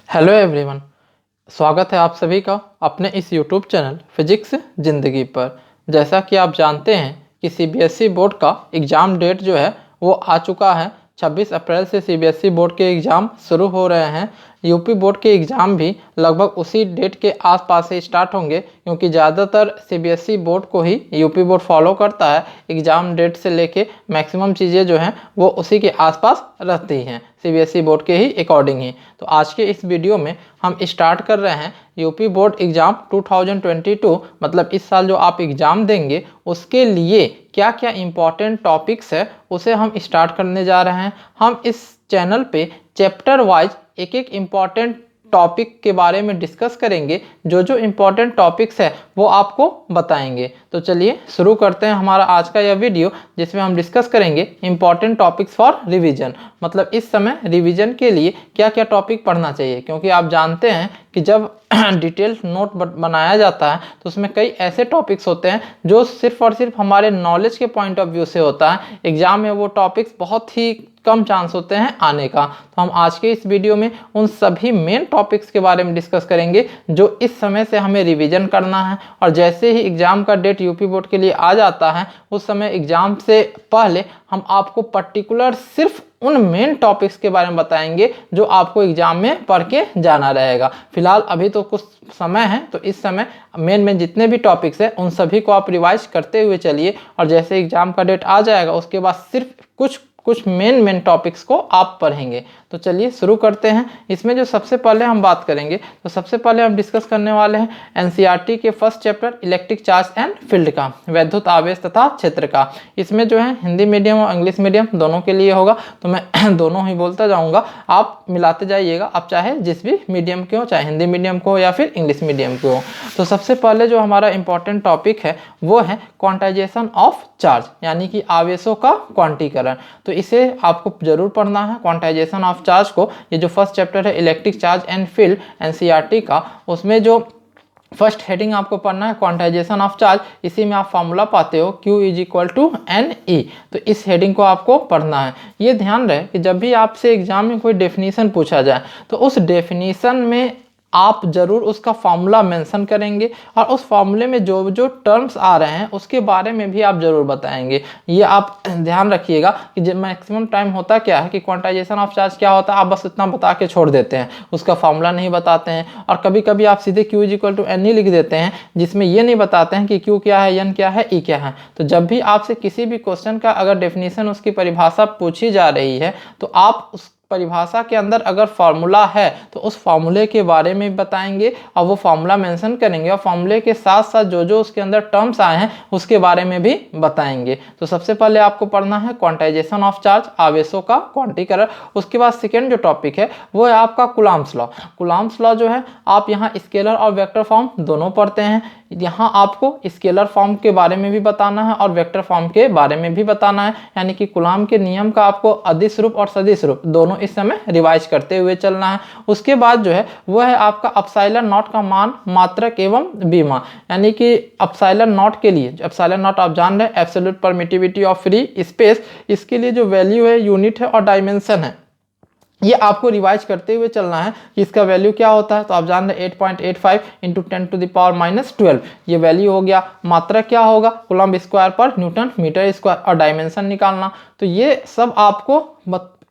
Hello everyone, स्वागत है आप सभी का अपने इस यूट्यूब चैनल फिजिक्स ज़िंदगी पर। जैसा कि आप जानते हैं कि सीबीएसई बोर्ड का एग्ज़ाम डेट जो है वो आ चुका है। 26 अप्रैल से सीबीएसई बोर्ड के एग्ज़ाम शुरू हो रहे हैं। यूपी बोर्ड के एग्ज़ाम भी लगभग उसी डेट के आसपास से स्टार्ट होंगे, क्योंकि ज़्यादातर सीबीएसई बोर्ड को ही यूपी बोर्ड फॉलो करता है। एग्ज़ाम डेट से लेके मैक्सिमम चीज़ें जो हैं वो उसी के आसपास रहती हैं, सीबीएसई बोर्ड के ही अकॉर्डिंग ही। तो आज के इस वीडियो में हम स्टार्ट कर रहे हैं यूपी बोर्ड एग्ज़ाम 2022, मतलब इस साल जो आप एग्ज़ाम देंगे उसके लिए क्या क्या इम्पॉर्टेंट टॉपिक्स है उसे हम स्टार्ट करने जा रहे हैं। हम इस चैनल पे चैप्टर वाइज एक एक इम्पॉर्टेंट टॉपिक के बारे में डिस्कस करेंगे। जो जो इम्पोर्टेंट टॉपिक्स है वो आपको बताएंगे। तो चलिए शुरू करते हैं हमारा आज का यह वीडियो, जिसमें हम डिस्कस करेंगे इम्पॉर्टेंट टॉपिक्स फॉर रिवीजन। मतलब इस समय रिवीजन के लिए क्या क्या टॉपिक पढ़ना चाहिए, क्योंकि आप जानते हैं कि जब डिटेल नोट बनाया जाता है तो उसमें कई ऐसे टॉपिक्स होते हैं जो सिर्फ और सिर्फ हमारे नॉलेज के पॉइंट ऑफ व्यू से होता है। एग्जाम में वो टॉपिक्स बहुत ही कम चांस होते हैं आने का। तो हम आज के इस वीडियो में उन सभी मेन टॉपिक्स के बारे में डिस्कस करेंगे जो इस समय से हमें रिवीजन करना है। और जैसे ही एग्जाम का डेट यूपी बोर्ड के लिए आ जाता है, उस समय एग्जाम से पहले हम आपको पर्टिकुलर सिर्फ उन मेन टॉपिक्स के बारे में बताएंगे जो आपको एग्जाम में पढ़ के जाना रहेगा। फिलहाल अभी तो कुछ समय है, तो इस समय मेन जितने भी टॉपिक्स हैं उन सभी को आप रिवाइज करते हुए चलिए। और जैसे एग्जाम का डेट आ जाएगा उसके बाद सिर्फ कुछ मेन टॉपिक्स को आप पढ़ेंगे। तो चलिए शुरू करते हैं। इसमें जो सबसे पहले हम बात करेंगे, तो सबसे पहले हम डिस्कस करने वाले हैं एनसीईआरटी के first chapter electric charge and field का, वैद्युत आवेश तथा क्षेत्र का। इसमें जो है हिंदी मीडियम और इंग्लिश मीडियम दोनों के लिए होगा, तो मैं दोनों ही बोलता जाऊँगा, आप मिलाते जाइएगा। आप चाहे जिस भी मीडियम के हो, चाहे हिंदी मीडियम को या फिर इंग्लिश मीडियम के हो। तो सबसे पहले जो हमारा इंपॉर्टेंट टॉपिक है वो है क्वांटाइजेशन ऑफ चार्ज, यानी कि आवेशों का क्वांटीकरण। तो इसे आपको जरूर पढ़ना है, क्वांटाइजेशन ऑफ चार्ज को। ये जो फर्स्ट चैप्टर है electric charge and field NCERT का, उसमें जो फर्स्ट हेडिंग आपको पढ़ना है क्वांटाइजेशन ऑफ चार्ज। इसी में आप फॉर्मूला पाते हो Q = NE। तो इस हेडिंग को आपको पढ़ना है। ये ध्यान रहे कि जब भी आपसे एग्जाम में कोई डेफिनेशन पूछा जाए तो उस डेफिनेशन में आप जरूर उसका फार्मूला मेंशन करेंगे, और उस फार्मूले में जो जो टर्म्स आ रहे हैं उसके बारे में भी आप जरूर बताएंगे। ये आप ध्यान रखिएगा कि जब मैक्सिमम टाइम होता क्या है कि क्वांटाइजेशन ऑफ चार्ज क्या होता है, आप बस इतना बता के छोड़ देते हैं, उसका फार्मूला नहीं बताते हैं। और कभी कभी आप सीधे Q = NE लिख देते हैं, जिसमें ये नहीं बताते हैं कि Q क्या है, N क्या है, E क्या है। तो जब भी आपसे किसी भी क्वेश्चन का अगर डेफिनेशन, उसकी परिभाषा पूछी जा रही है, तो आप उस परिभाषा के अंदर अगर फार्मूला है तो उस फार्मूले के बारे में बताएंगे, और वो फार्मूला मेंशन करेंगे, और फार्मूले के साथ साथ जो जो उसके अंदर टर्म्स आए हैं उसके बारे में भी बताएंगे। तो सबसे पहले आपको पढ़ना है क्वांटाइजेशन ऑफ चार्ज, आवेशों का क्वांटीकरण। उसके बाद सेकेंड जो टॉपिक है वो है आपका कूलम्ब्स लॉ। कूलम्ब्स लॉ जो है आप यहाँ स्केलर और वेक्टर फॉर्म दोनों पढ़ते हैं। यहाँ आपको स्केलर फॉर्म के बारे में भी बताना है और वेक्टर फॉर्म के बारे में भी बताना है, यानी कि कूलम्ब के नियम का आपको अदिश रूप और सदिश रूप दोनों इस समय रिवाइज करते हुए चलना है। उसके बाद जो है वो है आपका एप्सिलॉन नॉट का मान, मात्रक एवं बीमा, यानी कि एप्सिलॉन नॉट के लिए, एप्सिलॉन नॉट आप जान रहे हैं absolute permittivity of free space, इसके लिए जो वैल्यू है, यूनिट है और डायमेंशन है, ये आपको रिवाइज करते हुए चलना है कि इसका वैल्यू क्या होता है। तो आप जान रहे 8.85 × 10⁻⁻12 ये वैल्यू हो गया। मात्रक क्या होगा, कूलम्ब स्क्वायर पर न्यूटन मीटर स्क्वायर, और डायमेंशन निकालना। तो ये सब आपको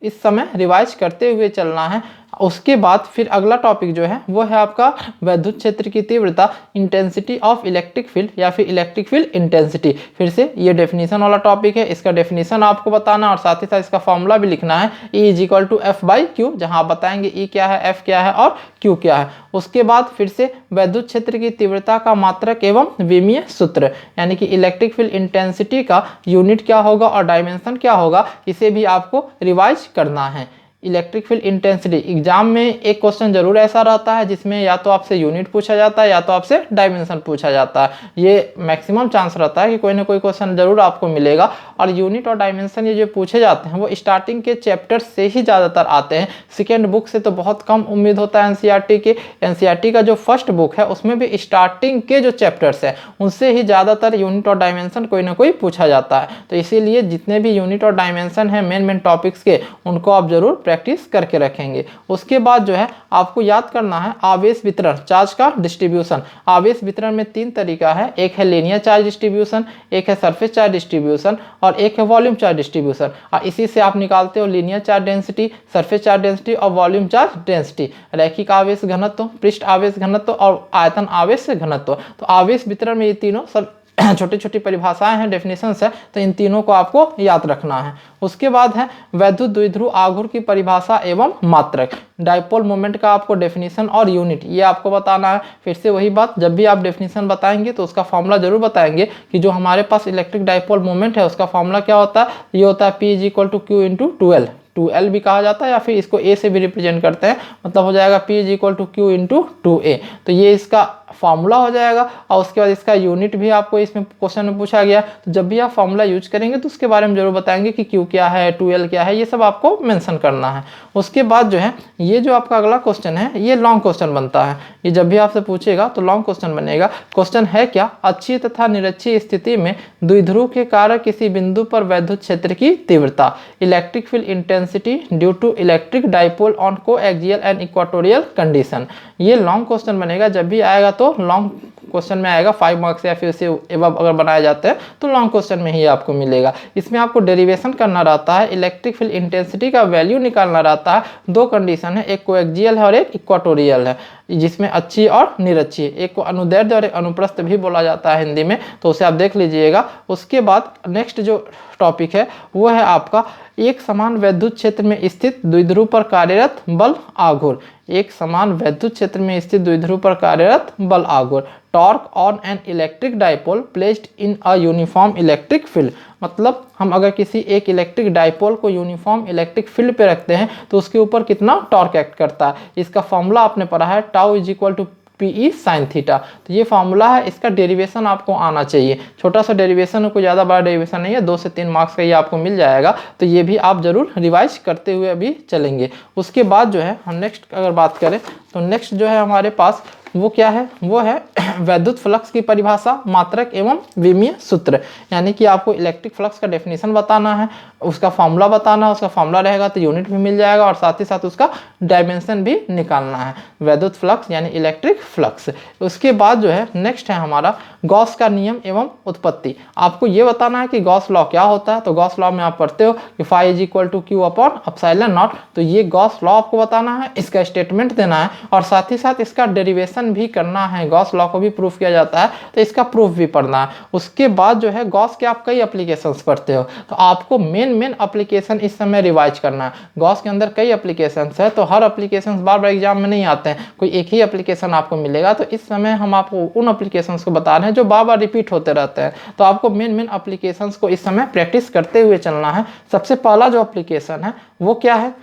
इस समय रिवाइज करते हुए चलना है। उसके बाद फिर अगला टॉपिक जो है वो है आपका वैद्युत क्षेत्र की तीव्रता, इंटेंसिटी ऑफ इलेक्ट्रिक फील्ड या फिर इलेक्ट्रिक फील्ड इंटेंसिटी। फिर से ये डेफिनेशन वाला टॉपिक है, इसका डेफिनेशन आपको बताना और साथ ही साथ इसका फॉर्मूला भी लिखना है। E = F/Q, जहां आप बताएंगे E क्या है, F क्या है और Q क्या है। उसके बाद फिर से वैद्युत क्षेत्र की तीव्रता का मात्रक एवं विमीय सूत्र, यानी कि इलेक्ट्रिक फील्ड इंटेंसिटी का यूनिट क्या होगा और डायमेंशन क्या होगा, इसे भी आपको रिवाइज करना है। इलेक्ट्रिक फील्ड इंटेंसिटी एग्जाम में एक क्वेश्चन जरूर ऐसा रहता है जिसमें या तो आपसे यूनिट पूछा जाता है या तो आपसे डायमेंशन पूछा जाता है। ये मैक्सिमम चांस रहता है कि कोई ना कोई क्वेश्चन जरूर आपको मिलेगा। और यूनिट और डायमेंशन ये जो पूछे जाते हैं वो स्टार्टिंग के चैप्टर से ही ज़्यादातर आते हैं, सेकेंड बुक से तो बहुत कम उम्मीद होता है। एनसीईआरटी के एनसीईआरटी का जो फर्स्ट बुक है उसमें भी स्टार्टिंग के जो चैप्टर्स हैं उनसे ही ज़्यादातर यूनिट और डायमेंशन कोई ना कोई पूछा जाता है। तो इसीलिए जितने भी यूनिट और डायमेंशन है मेन टॉपिक्स के, उनको आप जरूर प्रैक्टिस करके रखेंगे। उसके बाद जो है आपको याद करना है आवेश वितरण, चार्ज का डिस्ट्रीब्यूशन। आवेश वितरण में 3 तरीका है, एक है लीनियर चार्ज डिस्ट्रीब्यूशन, एक है सरफेस चार्ज डिस्ट्रीब्यूशन और एक है वॉल्यूम चार्ज डिस्ट्रीब्यूशन। और इसी से आप निकालते हो linear charge density, surface charge density और वॉल्यूम चार्ज डेंसिटी। रैखिक आवेश घनत्व, पृष्ठ आवेश घनत्व और आयतन आवेश घनत्व। तो आवेश वितरण में ये तीनों सब छोटी छोटी परिभाषाएं हैं, डेफिनेशंस है, तो इन तीनों को आपको याद रखना है। उसके बाद है वैद्युत द्विध्रुव आघूर्ण की परिभाषा एवं मात्रक। डाइपोल मोमेंट का आपको डेफिनेशन और यूनिट ये आपको बताना है। फिर से वही बात, जब भी आप डेफिनेशन बताएंगे तो उसका फॉर्मूला जरूर बताएंगे कि जो हमारे पास इलेक्ट्रिक डाइपोल मोमेंट है उसका फॉर्मूला क्या होता है। ये होता है P = Q × 2L, 2L भी कहा जाता है या फिर इसको A से भी रिप्रेजेंट करते हैं, मतलब हो जाएगा P = Q × 2A। तो ये इसका फार्मूला हो जाएगा। और उसके बाद इसका यूनिट भी आपको इसमें क्वेश्चन में पूछा गया, तो जब भी आप फार्मूला यूज करेंगे तो उसके बारे में जरूर बताएंगे कि Q क्या है, 2L क्या है, ये सब आपको मेंशन करना है। उसके बाद जो है ये जो आपका अगला क्वेश्चन है ये लॉन्ग क्वेश्चन बनता है। ये जब भी आपसे पूछेगा तो लॉन्ग क्वेश्चन बनेगा। क्वेश्चन है क्या, अक्षीय तथा निरक्षीय स्थिति में द्विध्रुव के कारण किसी बिंदु पर वैद्युत क्षेत्र की तीव्रता, electric field intensity due to electric dipole on coaxial and equatorial condition. ये लॉन्ग क्वेश्चन बनेगा। जब भी आएगा तो लॉन्ग क्वेश्चन में आएगा, 5 मार्क्स या फिर उससे एबव अगर बनाए जाते हैं तो लॉन्ग क्वेश्चन में ही आपको मिलेगा। इसमें आपको डेरिवेशन करना रहता है, इलेक्ट्रिक फील्ड इंटेंसिटी का वैल्यू निकालना रहता है। 2 कंडीशन है, एक कोएक्सियल है और एक इक्वाटोरियल है, जिसमें अक्षीय और निरक्षीय। एक को अनुदैर्ध्य और एक अनुप्रस्थ भी बोला जाता है हिंदी में, तो उसे आप देख लीजिएगा। उसके बाद नेक्स्ट जो टॉपिक है वो है आपका एक समान वैद्युत क्षेत्र में स्थित द्विध्रुव पर कार्यरत बल आघूर्ण। एक समान वैद्युत क्षेत्र में स्थित द्विध्रुव पर कार्यरत बल आघूर्ण, torque on an electric dipole placed in a uniform electric field. मतलब हम अगर किसी एक इलेक्ट्रिक डाइपोल को यूनिफॉर्म इलेक्ट्रिक फील्ड पे रखते हैं तो उसके ऊपर कितना टॉर्क एक्ट करता है। इसका फॉर्मूला आपने पढ़ा है, टाउ = PE sin थीटा। तो ये फार्मूला है, इसका डेरिवेशन आपको आना चाहिए। छोटा सा डेरिवेशन है, कोई ज़्यादा बड़ा डेरिवेशन नहीं है, 2 से 3 मार्क्स का ये आपको मिल जाएगा। तो ये भी आप जरूर रिवाइज करते हुए अभी चलेंगे। उसके बाद जो है हम नेक्स्ट अगर बात करें तो नेक्स्ट जो है हमारे पास वो क्या है, वो है वैद्युत फ्लक्स की परिभाषा, मात्रक एवं विमीय सूत्र। यानी कि आपको इलेक्ट्रिक फ्लक्स का डेफिनेशन बताना है, उसका फॉर्मूला बताना है। उसका फॉर्मूला रहेगा तो यूनिट भी मिल जाएगा और साथ ही साथ उसका डायमेंशन भी निकालना है, वैद्युत फ्लक्स यानी इलेक्ट्रिक फ्लक्स। उसके बाद जो है नेक्स्ट है हमारा गॉस का नियम एवं उत्पत्ति। आपको ये बताना है कि गॉस लॉ क्या होता है। तो गॉस लॉ में आप पढ़ते हो कि phi = Q/ε0। तो ये गॉस लॉ आपको बताना है, इसका स्टेटमेंट देना है और साथ ही साथ इसका डेरिवेशन भी करना है। गॉस लॉ को भी प्रूफ किया जाता है तो इसका प्रूफ भी पढ़ना है। उसके बाद जो है गॉस के आप कई एप्लीकेशंस पढ़ते हो, तो आपको मेन एप्लीकेशन इस समय रिवाइज करना है। गॉस के अंदर कई एप्लीकेशंस है, तो हर एप्लीकेशंस बार बार एग्जाम में नहीं आते हैं, कोई एक ही एप्लीकेशन आपको मिलेगा। तो इस समय हम आपको उन एप्लीकेशंस को बता रहे हैं जो बार बार रिपीट होते रहते हैं। तो आपको मेन एप्लीकेशंस को इस समय प्रैक्टिस करते हुए चलना है। सबसे पहला जो एप्लीकेशन है वो क्या है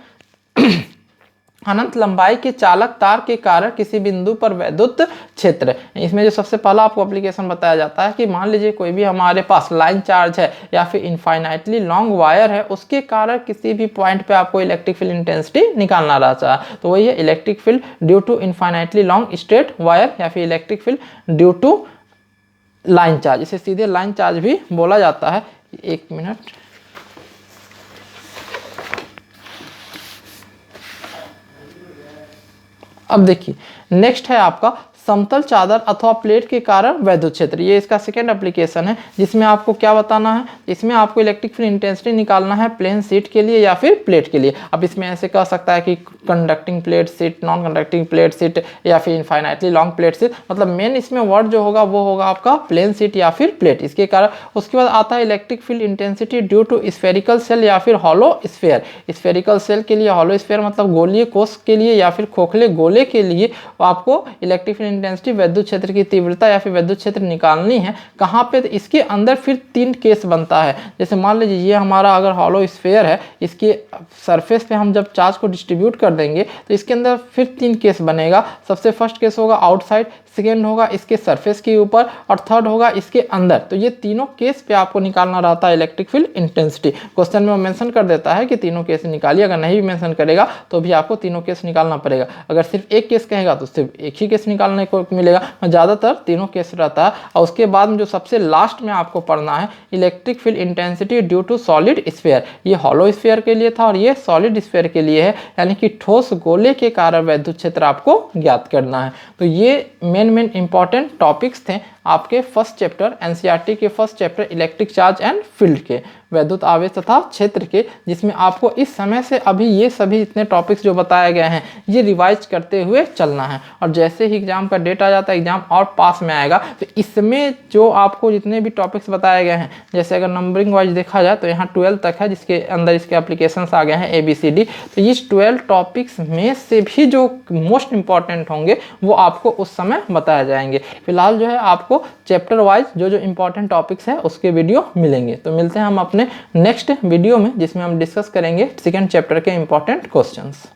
अनंत लंबाई के चालक तार के कारण किसी बिंदु पर वैद्युत क्षेत्र। इसमें जो सबसे पहला आपको एप्लीकेशन बताया जाता है कि मान लीजिए कोई भी हमारे पास लाइन चार्ज है या फिर इनफाइनाइटली लॉन्ग वायर है, उसके कारण किसी भी पॉइंट पे आपको इलेक्ट्रिक फील्ड इंटेंसिटी निकालना रहता है। तो वही है electric field due to infinitely long straight wire या फिर electric field due to line charge. इसे सीधे लाइन चार्ज भी बोला जाता है। 1 मिनट, अब देखिए नेक्स्ट है आपका समतल चादर अथवा प्लेट के कारण वैद्युत क्षेत्र। ये इसका सेकेंड एप्लीकेशन है, जिसमें आपको क्या बताना है, इसमें आपको इलेक्ट्रिक फील्ड इंटेंसिटी निकालना है प्लेन शीट के लिए या फिर प्लेट के लिए। अब इसमें ऐसे कह सकता है कि conducting plate sheet, non conducting plate sheet या फिर इनफाइनाइटली लॉन्ग प्लेट शीट। मतलब मेन इसमें वर्ड जो होगा वो होगा आपका प्लेन शीट या फिर प्लेट, इसके कारण। उसके बाद आता है electric field intensity due to spherical shell या फिर हॉलो स्फेयर। स्फेरिकल सेल के लिए, हॉलो स्फेयर मतलब गोलीय कोष के लिए या फिर खोखले गोले के लिए आपको इलेक्ट्रिक फील्ड इंटेंसिटी, वैद्युत क्षेत्र की तीव्रता या फिर वैद्युत क्षेत्र निकालनी है। कहाँ पे, तो इसके अंदर फिर 3 केस बनता है। जैसे मान लीजिए ये हमारा अगर हॉलो स्फीयर है, इसके सरफेस पे हम जब चार्ज को डिस्ट्रीब्यूट कर देंगे तो इसके अंदर फिर 3 केस बनेगा। सबसे फर्स्ट केस होगा आउटसाइड, सेकेंड होगा इसके सरफेस के ऊपर और थर्ड होगा इसके अंदर। तो ये तीनों केस पे आपको निकालना रहता है इलेक्ट्रिक फील्ड इंटेंसिटी। क्वेश्चन में वो मेंशन कर देता है कि तीनों केस निकालिए, अगर नहीं भी मेंशन करेगा तो भी आपको तीनों केस निकालना पड़ेगा। अगर सिर्फ एक केस कहेगा तो सिर्फ एक ही केस निकालने को मिलेगा, ज़्यादातर तीनों केस रहता है। और उसके बाद में जो सबसे लास्ट में आपको पढ़ना है electric field intensity due to solid sphere. ये हॉलो स्फीयर के लिए था और ये सॉलिड स्फीयर के लिए है, यानी कि ठोस गोले के कारण वैद्युत क्षेत्र आपको ज्ञात करना है। तो ये मेन इंपॉर्टेंट टॉपिक्स थे आपके फर्स्ट चैप्टर एनसीईआरटी के first chapter electric charge and field के, वैद्युत आवेश तथा क्षेत्र के, जिसमें आपको इस समय से अभी ये सभी इतने टॉपिक्स जो बताए गए हैं ये रिवाइज करते हुए चलना है। और जैसे ही एग्जाम का डेट आ जाता है, एग्जाम और पास में आएगा, तो इसमें जो आपको जितने भी टॉपिक्स बताए गए हैं, जैसे अगर नंबरिंग वाइज देखा जाए तो यहाँ 12 तक है, जिसके अंदर इसके एप्लीकेशंस आ गए हैं ABCD। तो इस 12 टॉपिक्स में से भी जो मोस्ट इंपॉर्टेंट होंगे वो आपको उस समय बताए जाएंगे। फिलहाल जो है आपको चैप्टर वाइज जो जो इंपॉर्टेंट टॉपिक्स है उसके वीडियो मिलेंगे। तो मिलते हैं हम अपने नेक्स्ट वीडियो में, जिसमें हम डिस्कस करेंगे सेकंड चैप्टर के इंपॉर्टेंट क्वेश्चंस।